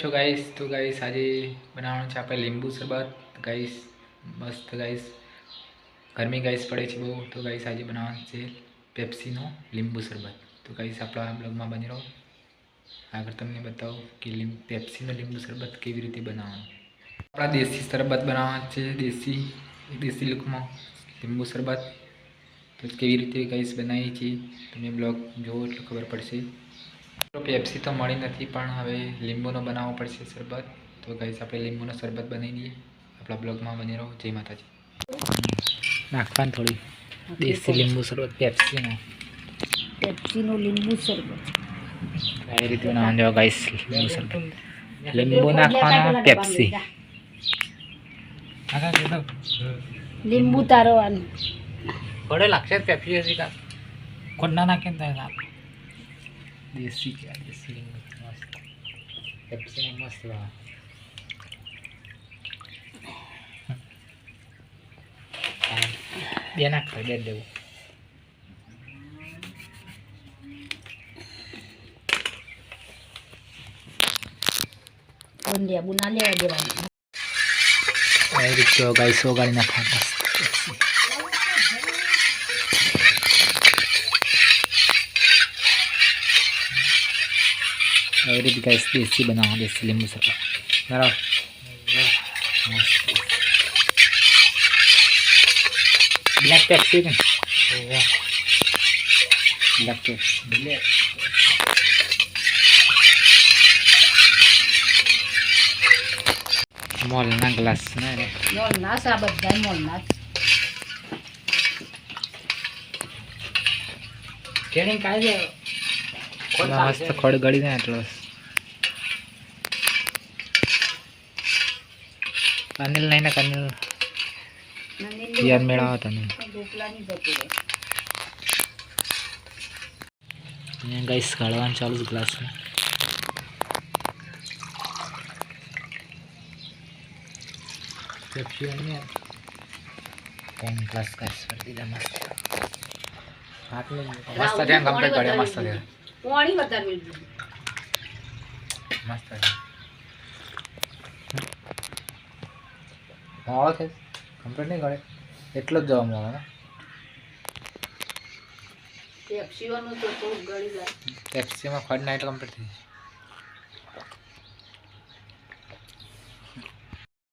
છો ગાઈસ? તો ગાઈસ આજે બનાવવાનું છે આપણે લીંબુ શરબત ગાઈસ, મસ્ત ગાઈસ. ગરમી ગાઈસ પડે છે બહુ, તો ગાઈસ આજે બનાવવાનું છે પેપ્સીનો લીંબુ શરબત. તો ગાઈસ આપણા બ્લોગમાં બની રહો. આગળ તમને બતાવું કે પેપ્સીનો લીંબુ શરબત કેવી રીતે બનાવવાનું. આપણા દેશી શરબત બનાવવાનું છે, દેશી લુકમાં લીંબુ શરબત. તો કેવી રીતે ગાઈસ બનાવીએ છીએ તમે બ્લોગ જોવો એટલે ખબર પડશે. પેપ્સી તો મળી નથી, પણ હવે લીંબુનો બનાવવો પડશે શરબત. તો ગાઈસ આપણે લીંબુનો શરબત બનાવી દઈએ. આપણા બ્લોગમાં બની રહો. જય માતાજી. નાખવાનું થોડી દેશી લીંબુ શરબત, પેપ્સીનો લીંબુ શરબત. કઈ રીતે બનાવવાનું જો ગાઈસ લીંબુ શરબત. લીંબુ નાખવાના, પેપ્સી લીંબુ તારવાનું થોડે લાગશે. પેપ્સી હશે કા કોણ ના નાખે ને દેશી લીંબુ મસ્ત, પેપ્સી મસ્ત લાગે. બે નાખ બે દેવું. લેબુ ના લેવા દેવાનું. આવી રીતે ગાઈસ ઓગાળી નાખવા. આવી રીતે ગાઈસ દેશી બનાવો, દેશી લીંબુ શરબત બરાબર. બ્લેક પેપ્સી ને બ્લેક પેપ્સી મોલના ગ્લાસ ને મોલના સા બધા મોલના કેણી કાય છે મસ્ત ખડ ગળી ને એટલો અનિલ નહીં ને કનિલ યાર મેળાવો તમે અહીંયા ગાઈસ કાઢવાનું ચાલુ છે ગ્લાસમાં. પેપ્સી અને પેન ગ્લાસ ગાઈસ કરી દીધા મસ્ત. હાથને મસ્ત છે, કમ્પ્લીટ કર્યો મસ્ત છે. પાણી વધારે મસ્ત છે. મોળો છે કમ્પ્લીટ નહીં કરે એટલો જ જવા મળે. પેપ્સીઓનું તો ખૂબ ગળી જાય. પેપ્સીમાં ખડ નાઈટ કમ્પ્લીટ થઈ જાય.